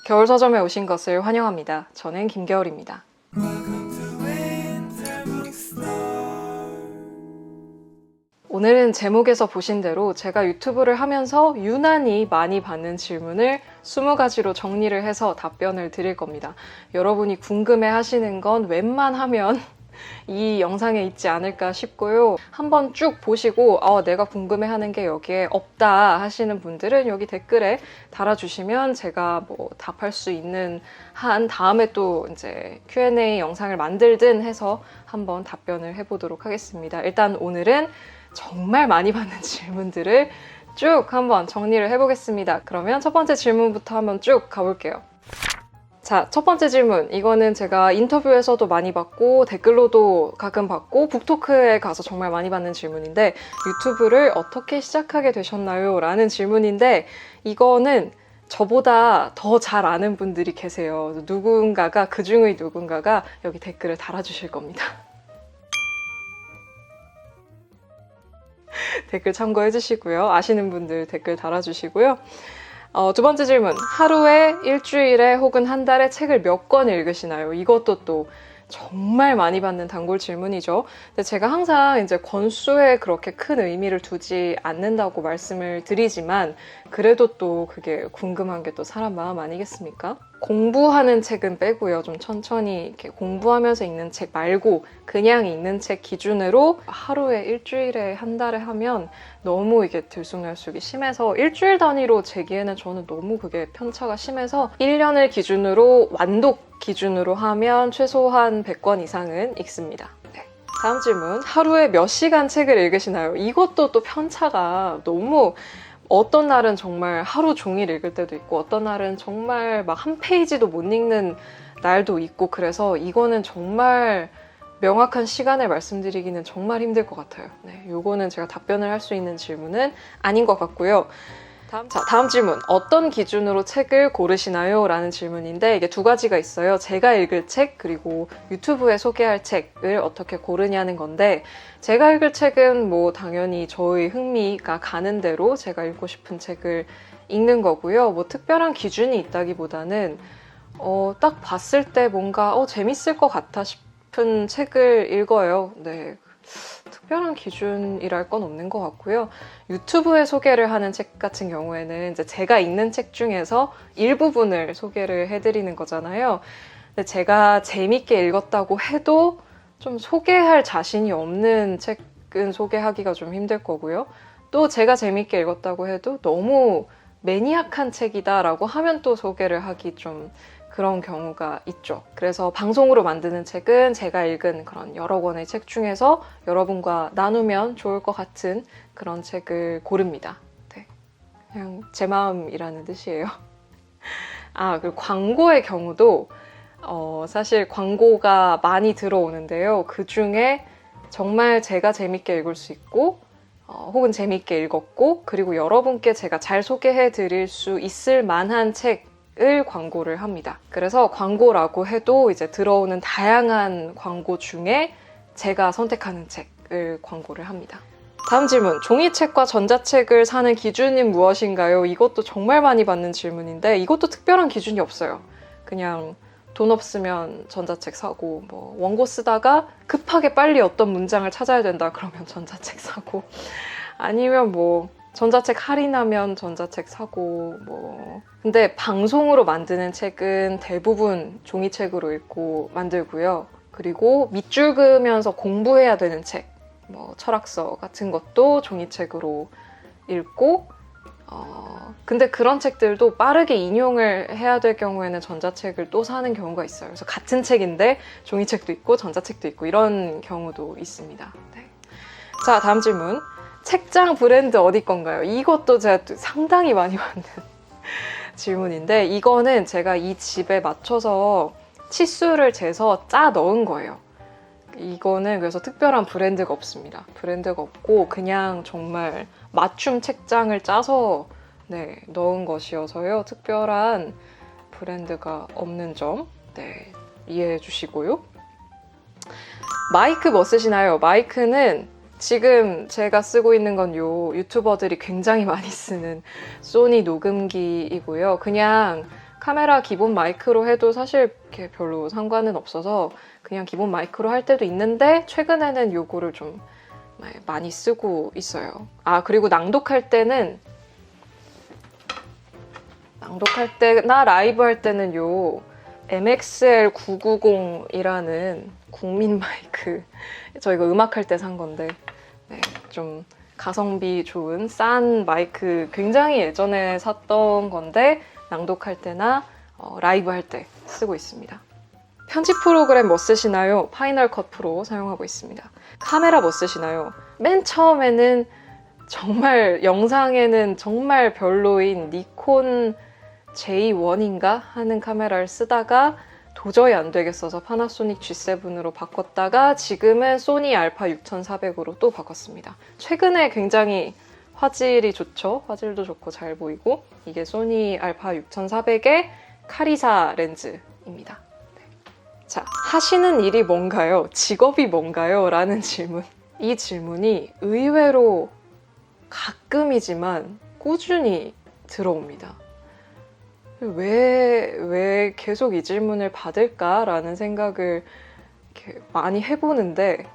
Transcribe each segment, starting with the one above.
겨울 서점에 오신 것을 환영합니다. 저는 김겨울입니다. 오늘은 제목에서 보신 대로 제가 유튜브를 하면서 유난히 많이 받는 질문을 20가지로 정리를 해서 답변을 드릴 겁니다. 여러분이 궁금해 하시는 건 웬만하면 이 영상에 있지 않을까 싶고요. 한번 쭉 보시고 내가 궁금해하는 게 여기에 없다 하시는 분들은 여기 댓글에 달아주시면 제가 답할 수 있는 한 다음에 또 이제 Q&A 영상을 만들든 해서 한번 답변을 해보도록 하겠습니다. 일단 오늘은 정말 많이 받는 질문들을 쭉 한번 정리를 해보겠습니다. 그러면 첫 번째 질문부터 한번 쭉 가볼게요. 자, 첫 번째 질문. 이거는 제가 인터뷰에서도 많이 받고 댓글로도 가끔 받고 북토크에 가서 정말 많이 받는 질문인데 유튜브를 어떻게 시작하게 되셨나요? 라는 질문인데 이거는 저보다 더 잘 아는 분들이 계세요. 누군가가, 그중의 누군가가 여기 댓글을 달아주실 겁니다. 댓글 참고해 주시고요. 아시는 분들 댓글 달아주시고요. 두 번째 질문. 하루에, 일주일에 혹은 한 달에 책을 몇 권 읽으시나요? 이것도 또 정말 많이 받는 단골 질문이죠. 근데 제가 항상 이제 권수에 그렇게 큰 의미를 두지 않는다고 말씀을 드리지만 그래도 또 그게 궁금한 게 또 사람 마음 아니겠습니까? 공부하는 책은 빼고요. 좀 천천히 이렇게 공부하면서 읽는 책 말고 그냥 읽는 책 기준으로 하루에, 일주일에, 한 달에 하면 너무 이게 들쑥날쑥이 심해서 일주일 단위로 재기에는 저는 너무 그게 편차가 심해서 1년을 기준으로 완독 기준으로 하면 최소한 100권 이상은 읽습니다. 네. 다음 질문. 하루에 몇 시간 책을 읽으시나요? 이것도 또 편차가 너무 어떤 날은 정말 하루 종일 읽을 때도 있고 어떤 날은 정말 막 한 페이지도 못 읽는 날도 있고 그래서 이거는 정말 명확한 시간을 말씀드리기는 정말 힘들 것 같아요. 네, 요거는 제가 답변을 할 수 있는 질문은 아닌 것 같고요. 다음 질문. 어떤 기준으로 책을 고르시나요? 라는 질문인데 이게 두 가지가 있어요. 제가 읽을 책 그리고 유튜브에 소개할 책을 어떻게 고르냐는 건데 제가 읽을 책은 당연히 저의 흥미가 가는 대로 제가 읽고 싶은 책을 읽는 거고요. 특별한 기준이 있다기보다는 딱 봤을 때 뭔가 재밌을 것 같아 싶은 책을 읽어요. 네. 특별한 기준이랄 건 없는 것 같고요. 유튜브에 소개를 하는 책 같은 경우에는 이제 제가 읽는 책 중에서 일부분을 소개를 해드리는 거잖아요. 근데 제가 재밌게 읽었다고 해도 좀 소개할 자신이 없는 책은 소개하기가 좀 힘들 거고요. 또 제가 재밌게 읽었다고 해도 너무 매니악한 책이다라고 하면 또 소개를 하기 좀 그런 경우가 있죠. 그래서 방송으로 만드는 책은 제가 읽은 그런 여러 권의 책 중에서 여러분과 나누면 좋을 것 같은 그런 책을 고릅니다. 네. 그냥 제 마음이라는 뜻이에요. 그리고 광고의 경우도 사실 광고가 많이 들어오는데요. 그 중에 정말 제가 재밌게 읽을 수 있고 혹은 재밌게 읽었고 그리고 여러분께 제가 잘 소개해 드릴 수 있을 만한 책을 광고를 합니다. 그래서 광고라고 해도 이제 들어오는 다양한 광고 중에 제가 선택하는 책을 광고를 합니다. 다음 질문. 종이책과 전자책을 사는 기준은 무엇인가요? 이것도 정말 많이 받는 질문인데 이것도 특별한 기준이 없어요. 그냥 돈 없으면 전자책 사고 원고 쓰다가 급하게 빨리 어떤 문장을 찾아야 된다 그러면 전자책 사고 아니면 전자책 할인하면 전자책 사고 근데 방송으로 만드는 책은 대부분 종이책으로 읽고 만들고요. 그리고 밑줄 그으면서 공부해야 되는 책 철학서 같은 것도 종이책으로 읽고 근데 그런 책들도 빠르게 인용을 해야 될 경우에는 전자책을 또 사는 경우가 있어요. 그래서 같은 책인데 종이책도 있고 전자책도 있고 이런 경우도 있습니다. 네. 자, 다음 질문. 책장 브랜드 어디 건가요? 이것도 제가 상당히 많이 받는 질문인데 이거는 제가 이 집에 맞춰서 치수를 재서 짜 넣은 거예요. 이거는 그래서 특별한 브랜드가 없습니다. 브랜드가 없고 그냥 정말 맞춤 책장을 짜서 넣은 것이어서요. 특별한 브랜드가 없는 점 이해해 주시고요. 마이크 뭐 쓰시나요? 마이크는 지금 제가 쓰고 있는 건 유튜버들이 굉장히 많이 쓰는 소니 녹음기이고요. 그냥 카메라 기본 마이크로 해도 사실 이렇게 별로 상관은 없어서 그냥 기본 마이크로 할 때도 있는데 최근에는 요거를 좀 많이 쓰고 있어요. 아, 그리고 낭독할 때나 라이브 할 때는 요 MXL990이라는 국민 마이크, 저 이거 음악할 때 산 건데 좀 가성비 좋은 싼 마이크, 굉장히 예전에 샀던 건데 낭독할 때나 라이브 할 때 쓰고 있습니다. 편집 프로그램 뭐 쓰시나요? 파이널 컷 프로 사용하고 있습니다. 카메라 뭐 쓰시나요? 맨 처음에는 정말 영상에는 정말 별로인 니콘 J1인가 하는 카메라를 쓰다가 도저히 안 되겠어서 파나소닉 G7으로 바꿨다가 지금은 소니 알파 6400으로 또 바꿨습니다. 최근에 굉장히 화질이 좋죠. 화질도 좋고 잘 보이고, 이게 소니 알파 6400의 카리사 렌즈입니다. 네. 자, 하시는 일이 뭔가요? 직업이 뭔가요? 라는 질문. 이 질문이 의외로 가끔이지만 꾸준히 들어옵니다. 왜 계속 이 질문을 받을까라는 생각을 이렇게 많이 해보는데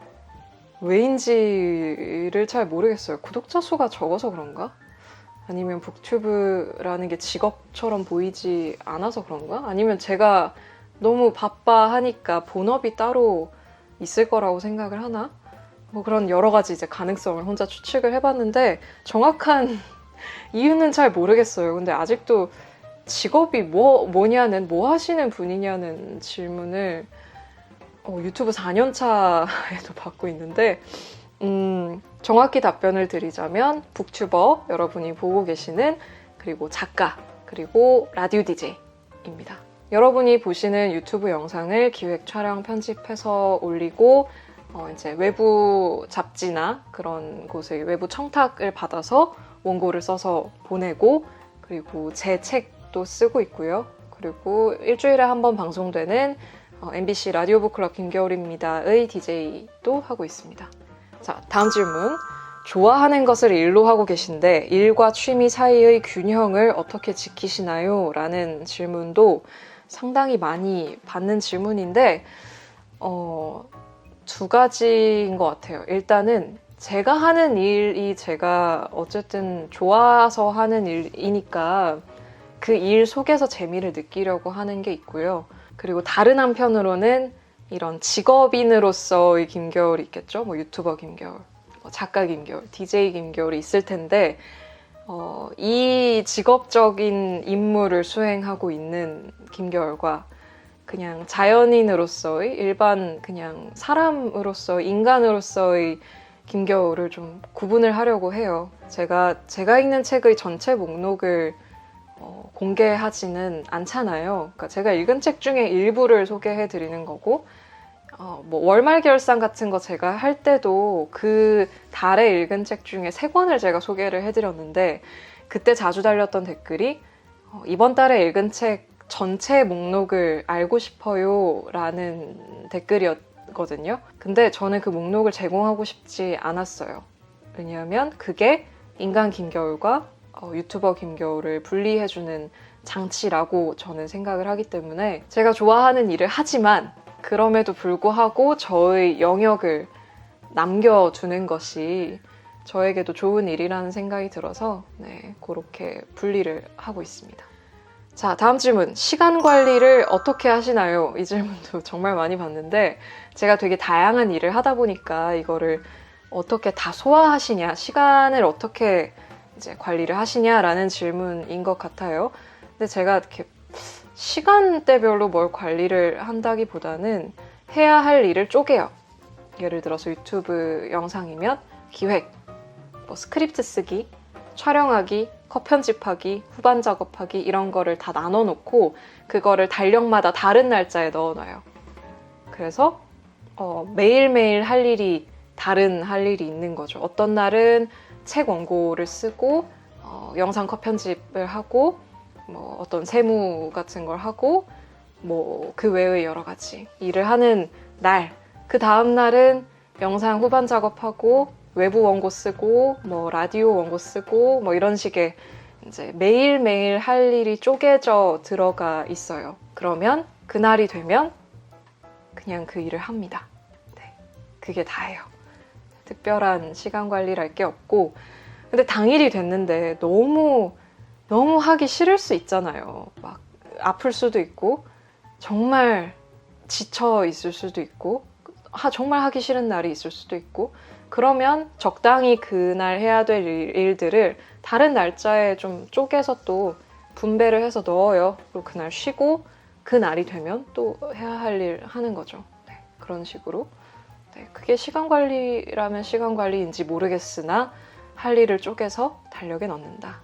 왜인지를 잘 모르겠어요. 구독자 수가 적어서 그런가? 아니면 북튜브라는 게 직업처럼 보이지 않아서 그런가? 아니면 제가 너무 바빠 하니까 본업이 따로 있을 거라고 생각을 하나? 뭐 그런 여러 가지 이제 가능성을 혼자 추측을 해봤는데 정확한 이유는 잘 모르겠어요. 근데 아직도 직업이 뭐냐는, 뭐 하시는 분이냐는 질문을 유튜브 4년 차에도 받고 있는데 정확히 답변을 드리자면 북튜버, 여러분이 보고 계시는, 그리고 작가, 그리고 라디오 DJ입니다. 여러분이 보시는 유튜브 영상을 기획, 촬영, 편집해서 올리고 이제 외부 잡지나 그런 곳에 외부 청탁을 받아서 원고를 써서 보내고, 그리고 제 책도 쓰고 있고요. 그리고 일주일에 한 번 방송되는 MBC 라디오 북클럽 김겨울입니다의 DJ도 하고 있습니다. 자, 다음 질문. 좋아하는 것을 일로 하고 계신데 일과 취미 사이의 균형을 어떻게 지키시나요? 라는 질문도 상당히 많이 받는 질문인데 두 가지인 것 같아요. 일단은 제가 하는 일이 제가 어쨌든 좋아서 하는 일이니까 그 일 속에서 재미를 느끼려고 하는 게 있고요. 그리고 다른 한편으로는 이런 직업인으로서의 김겨울이 있겠죠. 뭐 유튜버 김겨울, 뭐 작가 김겨울, DJ 김겨울이 있을 텐데 이 직업적인 임무를 수행하고 있는 김겨울과 그냥 자연인으로서의, 일반 그냥 사람으로서의, 인간으로서의 김겨울을 좀 구분을 하려고 해요. 제가 읽는 책의 전체 목록을 공개하지는 않잖아요. 그러니까 제가 읽은 책 중에 일부를 소개해 드리는 거고, 뭐 월말 결산 같은 거 제가 할 때도 그 달에 읽은 책 중에 3권을 제가 소개를 해드렸는데, 그때 자주 달렸던 댓글이 이번 달에 읽은 책 전체 목록을 알고 싶어요 라는 댓글이었거든요. 근데 저는 그 목록을 제공하고 싶지 않았어요. 왜냐하면 그게 인간 김겨울과 유튜버 김겨울을 분리해주는 장치라고 저는 생각을 하기 때문에, 제가 좋아하는 일을 하지만 그럼에도 불구하고 저의 영역을 남겨두는 것이 저에게도 좋은 일이라는 생각이 들어서 그렇게 분리를 하고 있습니다. 자, 다음 질문. 시간 관리를 어떻게 하시나요? 이 질문도 정말 많이 받는데, 제가 되게 다양한 일을 하다 보니까 이거를 어떻게 다 소화하시냐, 시간을 어떻게 이제 관리를 하시냐라는 질문인 것 같아요. 근데 제가 이렇게 시간대별로 뭘 관리를 한다기보다는 해야 할 일을 쪼개요. 예를 들어서 유튜브 영상이면 기획, 뭐 스크립트 쓰기, 촬영하기, 컷 편집하기, 후반 작업하기, 이런 거를 다 나눠놓고 그거를 달력마다 다른 날짜에 넣어놔요. 그래서 매일매일 할 일이 다른 할 일이 있는 거죠. 어떤 날은 책 원고를 쓰고 영상 컷 편집을 하고, 뭐 어떤 세무 같은 걸 하고, 뭐 그 외의 여러 가지 일을 하는 날, 그 다음 날은 영상 후반 작업하고 외부 원고 쓰고 뭐 라디오 원고 쓰고 뭐 이런 식의 이제 매일매일 할 일이 쪼개져 들어가 있어요. 그러면 그날이 되면 그냥 그 일을 합니다. 네, 그게 다예요. 특별한 시간 관리랄 게 없고, 근데 당일이 됐는데 너무 하기 싫을 수 있잖아요. 막 아플 수도 있고 정말 지쳐 있을 수도 있고 정말 하기 싫은 날이 있을 수도 있고, 그러면 적당히 그날 해야 될 일들을 다른 날짜에 좀 쪼개서 또 분배를 해서 넣어요. 그리고 그날 쉬고 그 날이 되면 또 해야 할 일 하는 거죠. 네, 그런 식으로. 네, 그게 시간 관리라면 시간 관리인지 모르겠으나 할 일을 쪼개서 달력에 넣는다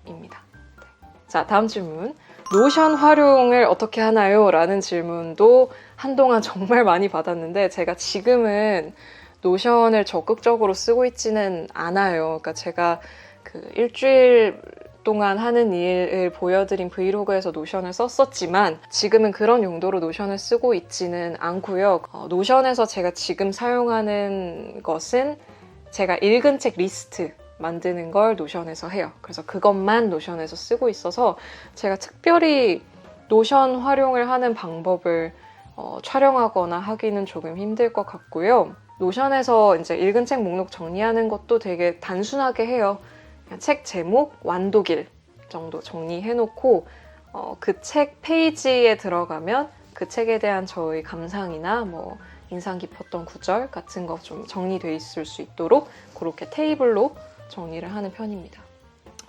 입니다. 네. 자, 다음 질문. 노션 활용을 어떻게 하나요? 라는 질문도 한동안 정말 많이 받았는데, 제가 지금은 노션을 적극적으로 쓰고 있지는 않아요. 그러니까 제가 그 일주일 동안 하는 일을 보여드린 브이로그에서 노션을 썼었지만 지금은 그런 용도로 노션을 쓰고 있지는 않고요. 노션에서 제가 지금 사용하는 것은 제가 읽은 책 리스트 만드는 걸 노션에서 해요. 그래서 그것만 노션에서 쓰고 있어서 제가 특별히 노션 활용을 하는 방법을 촬영하거나 하기는 조금 힘들 것 같고요. 노션에서 이제 읽은 책 목록 정리하는 것도 되게 단순하게 해요. 그냥 책 제목, 완독일 정도 정리해놓고 그 책 페이지에 들어가면 그 책에 대한 저의 감상이나 뭐 인상 깊었던 구절 같은 거 좀 정리돼 있을 수 있도록 그렇게 테이블로 정리를 하는 편입니다.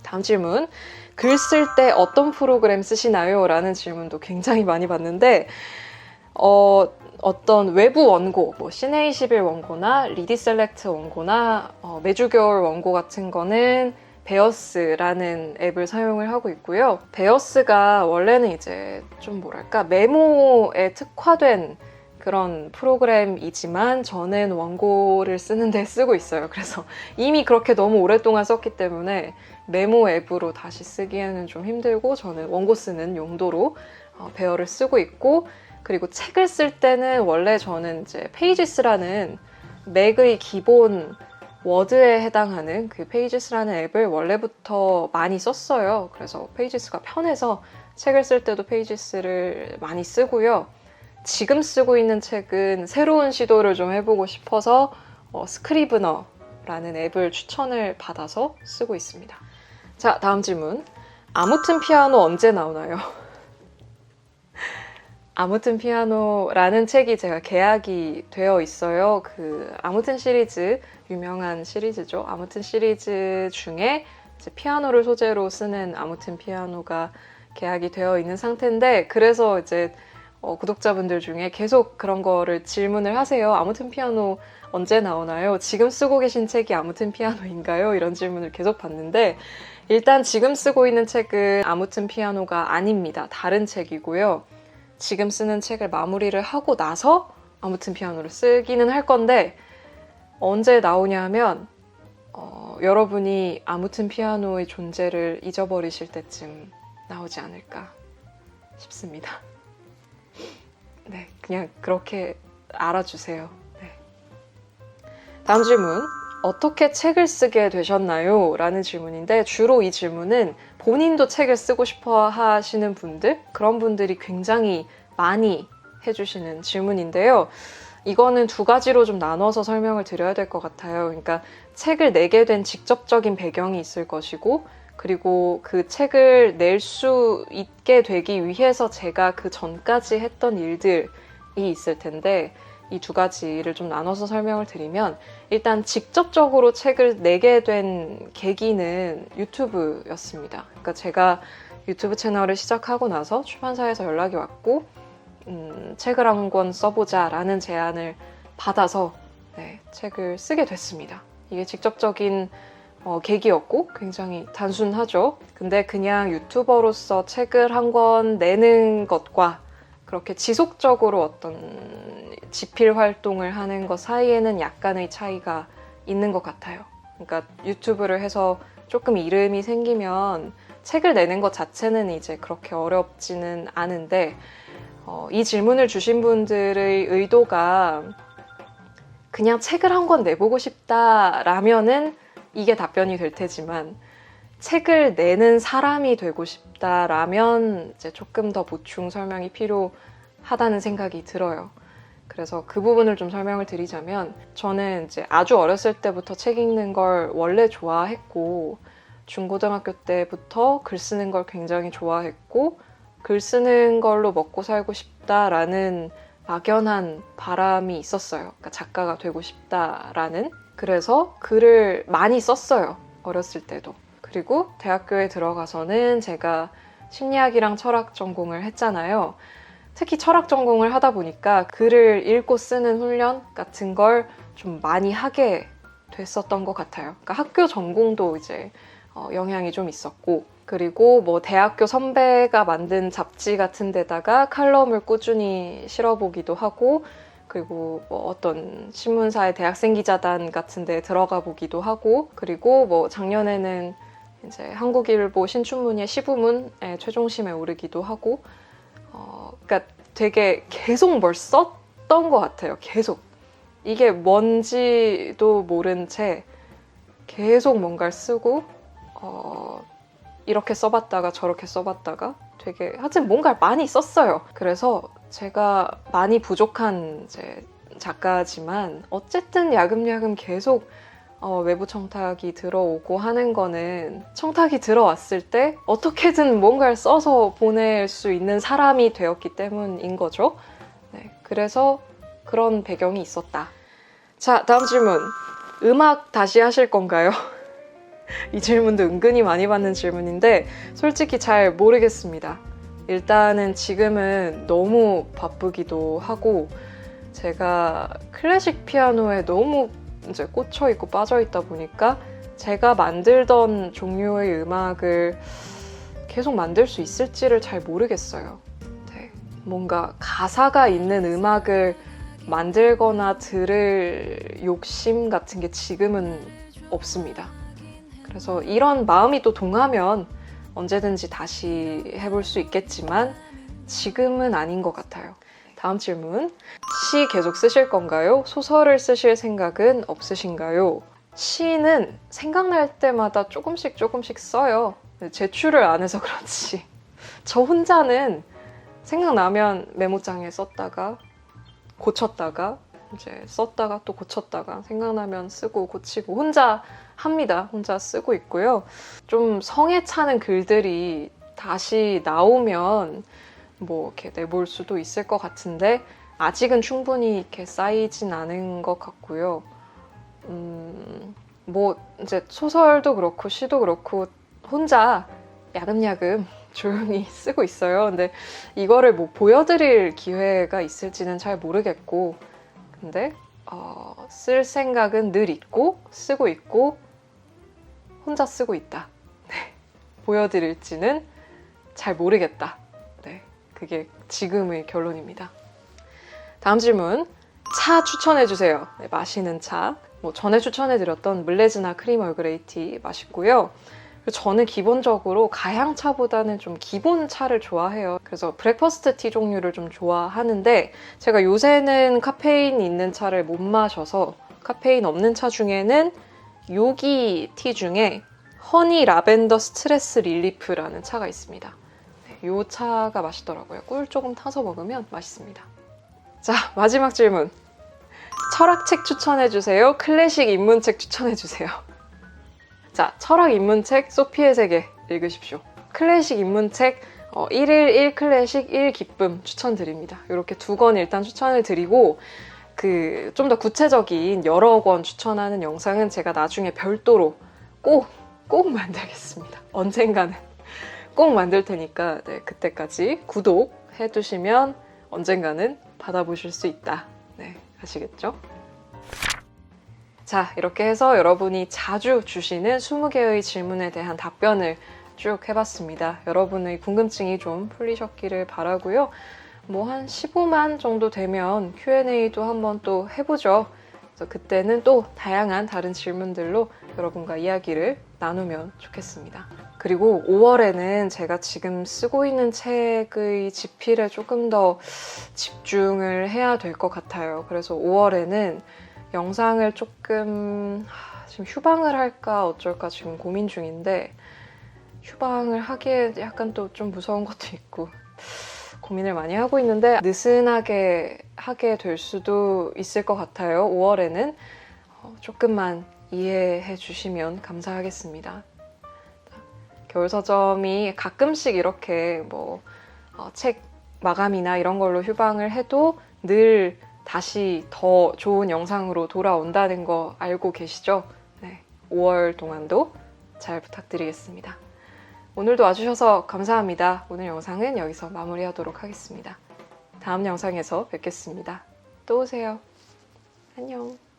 다음 질문. 글 쓸 때 어떤 프로그램 쓰시나요? 라는 질문도 굉장히 많이 받는데 어떤 외부 원고, 뭐 시네21 원고나 리디셀렉트 원고나 매주겨울 원고 같은 거는 베어스라는 앱을 사용을 하고 있고요. 베어스가 원래는 이제 좀 뭐랄까 메모에 특화된 그런 프로그램이지만 저는 원고를 쓰는데 쓰고 있어요. 그래서 이미 그렇게 너무 오랫동안 썼기 때문에 메모 앱으로 다시 쓰기에는 좀 힘들고, 저는 원고 쓰는 용도로 베어를 쓰고 있고, 그리고 책을 쓸 때는 원래 저는 이제 페이지스라는 맥의 기본 워드에 해당하는 그 페이지스라는 앱을 원래부터 많이 썼어요. 그래서 페이지스가 편해서 책을 쓸 때도 페이지스를 많이 쓰고요. 지금 쓰고 있는 책은 새로운 시도를 좀 해보고 싶어서 스크리브너라는 앱을 추천을 받아서 쓰고 있습니다. 자, 다음 질문. 아무튼 피아노 언제 나오나요? 아무튼 피아노라는 책이 제가 계약이 되어 있어요. 그 아무튼 시리즈, 유명한 시리즈죠. 아무튼 시리즈 중에 이제 피아노를 소재로 쓰는 아무튼 피아노가 계약이 되어 있는 상태인데, 그래서 이제 구독자분들 중에 계속 그런 거를 질문을 하세요. 아무튼 피아노 언제 나오나요? 지금 쓰고 계신 책이 아무튼 피아노인가요? 이런 질문을 계속 받는데, 일단 지금 쓰고 있는 책은 아무튼 피아노가 아닙니다. 다른 책이고요. 지금 쓰는 책을 마무리를 하고 나서 아무튼 피아노를 쓰기는 할 건데, 언제 나오냐 하면 여러분이 아무튼 피아노의 존재를 잊어버리실 때쯤 나오지 않을까 싶습니다. 네, 그냥 그렇게 알아주세요. 네. 다음 질문. 어떻게 책을 쓰게 되셨나요? 라는 질문인데, 주로 이 질문은 본인도 책을 쓰고 싶어 하시는 분들, 그런 분들이 굉장히 많이 해주시는 질문인데요. 이거는 두 가지로 좀 나눠서 설명을 드려야 될 것 같아요. 그러니까 책을 내게 된 직접적인 배경이 있을 것이고, 그리고 그 책을 낼 수 있게 되기 위해서 제가 그 전까지 했던 일들이 있을 텐데, 이 두 가지를 좀 나눠서 설명을 드리면, 일단 직접적으로 책을 내게 된 계기는 유튜브였습니다. 그러니까 제가 유튜브 채널을 시작하고 나서 출판사에서 연락이 왔고, 책을 한 권 써보자 라는 제안을 받아서 책을 쓰게 됐습니다. 이게 직접적인 계기였고 굉장히 단순하죠. 근데 그냥 유튜버로서 책을 한 권 내는 것과 그렇게 지속적으로 어떤 지필 활동을 하는 것 사이에는 약간의 차이가 있는 것 같아요. 그러니까 유튜브를 해서 조금 이름이 생기면 책을 내는 것 자체는 이제 그렇게 어렵지는 않은데, 이 질문을 주신 분들의 의도가 그냥 책을 한 권 내보고 싶다라면은 이게 답변이 될 테지만, 책을 내는 사람이 되고 싶다라면 이제 조금 더 보충 설명이 필요하다는 생각이 들어요. 그래서 그 부분을 좀 설명을 드리자면 저는 이제 아주 어렸을 때부터 책 읽는 걸 원래 좋아했고 중고등학교 때부터 글 쓰는 걸 굉장히 좋아했고 글 쓰는 걸로 먹고 살고 싶다라는 막연한 바람이 있었어요. 그러니까 작가가 되고 싶다라는. 그래서 글을 많이 썼어요. 어렸을 때도. 그리고 대학교에 들어가서는 제가 심리학이랑 철학 전공을 했잖아요. 특히 철학 전공을 하다 보니까 글을 읽고 쓰는 훈련 같은 걸 좀 많이 하게 됐었던 것 같아요. 그러니까 학교 전공도 이제 영향이 좀 있었고, 그리고 뭐 대학교 선배가 만든 잡지 같은 데다가 칼럼을 꾸준히 실어보기도 하고, 그리고 뭐 어떤 신문사의 대학생 기자단 같은 데 들어가 보기도 하고, 그리고 뭐 작년에는 이제 한국일보 신춘문예 시부문의 최종심에 오르기도 하고, 그러니까 되게 계속 뭘 썼던 것 같아요. 계속. 이게 뭔지도 모른 채 계속 뭔가를 쓰고, 이렇게 써봤다가 저렇게 써봤다가 되게 하여튼 뭔가를 많이 썼어요. 그래서 제가 많이 부족한 이제 작가지만 어쨌든 야금야금 계속 외부 청탁이 들어오고 하는 거는 청탁이 들어왔을 때 어떻게든 뭔가를 써서 보낼 수 있는 사람이 되었기 때문인 거죠. 네, 그래서 그런 배경이 있었다. 자, 다음 질문. 음악 다시 하실 건가요? 이 질문도 은근히 많이 받는 질문인데 솔직히 잘 모르겠습니다. 일단은 지금은 너무 바쁘기도 하고 제가 클래식 피아노에 너무 이제 꽂혀있고 빠져있다 보니까 제가 만들던 종류의 음악을 계속 만들 수 있을지를 잘 모르겠어요. 네. 뭔가 가사가 있는 음악을 만들거나 들을 욕심 같은 게 지금은 없습니다. 그래서 이런 마음이 또 동하면 언제든지 다시 해볼 수 있겠지만 지금은 아닌 것 같아요. 다음 질문. 시 계속 쓰실 건가요? 소설을 쓰실 생각은 없으신가요? 시는 생각날 때마다 조금씩 써요. 제출을 안 해서 그렇지. 저 혼자는 생각나면 메모장에 썼다가 고쳤다가 이제 썼다가 또 고쳤다가 생각나면 쓰고 고치고 혼자 합니다. 혼자 쓰고 있고요. 좀 성에 차는 글들이 다시 나오면 뭐 이렇게 내볼 수도 있을 것 같은데 아직은 충분히 이렇게 쌓이진 않은 것 같고요. 뭐 이제 소설도 그렇고 시도 그렇고 혼자 야금야금 조용히 쓰고 있어요. 근데 이거를 뭐 보여드릴 기회가 있을지는 잘 모르겠고, 근데 쓸 생각은 늘 있고 쓰고 있고 혼자 쓰고 있다. 네. 보여드릴지는 잘 모르겠다. 네. 그게 지금의 결론입니다. 다음 질문. 차 추천해주세요. 네, 마시는 차. 뭐 전에 추천해드렸던 물레즈나 크림 얼그레이티 맛있고요. 저는 기본적으로 가향차보다는 좀 기본 차를 좋아해요. 그래서 브렉퍼스트 티 종류를 좀 좋아하는데 제가 요새는 카페인 있는 차를 못 마셔서 카페인 없는 차 중에는 요기 티 중에 허니 라벤더 스트레스 릴리프라는 차가 있습니다. 네, 요 차가 맛있더라고요. 꿀 조금 타서 먹으면 맛있습니다. 자, 마지막 질문. 철학책 추천해주세요. 클래식 입문책 추천해주세요. 자, 철학 입문책 소피의 세계 읽으십시오. 클래식 입문책 1일 1클래식 1기쁨 추천드립니다. 이렇게 2권 일단 추천을 드리고 좀 더 구체적인 여러 권 추천하는 영상은 제가 나중에 별도로 꼭 만들겠습니다. 언젠가는 꼭 만들 테니까 네, 그때까지 구독해두시면 언젠가는 받아보실 수 있다. 네, 아시겠죠? 자, 이렇게 해서 여러분이 자주 주시는 20개의 질문에 대한 답변을 쭉 해봤습니다. 여러분의 궁금증이 좀 풀리셨기를 바라고요. 뭐 한 15만 정도 되면 Q&A도 한번 또 해보죠. 그래서 그때는 또 다양한 다른 질문들로 여러분과 이야기를 나누면 좋겠습니다. 그리고 5월에는 제가 지금 쓰고 있는 책의 집필에 조금 더 집중을 해야 될 것 같아요. 그래서 5월에는 영상을 조금 지금 휴방을 할까 어쩔까 지금 고민 중인데 휴방을 하기에 약간 또 좀 무서운 것도 있고 고민을 많이 하고 있는데 느슨하게 하게 될 수도 있을 것 같아요. 5월에는 조금만 이해해 주시면 감사하겠습니다. 겨울 서점이 가끔씩 이렇게 책 마감이나 이런 걸로 휴방을 해도 늘 다시 더 좋은 영상으로 돌아온다는 거 알고 계시죠? 네, 5월 동안도 잘 부탁드리겠습니다. 오늘도 와주셔서 감사합니다. 오늘 영상은 여기서 마무리하도록 하겠습니다. 다음 영상에서 뵙겠습니다. 또 오세요. 안녕.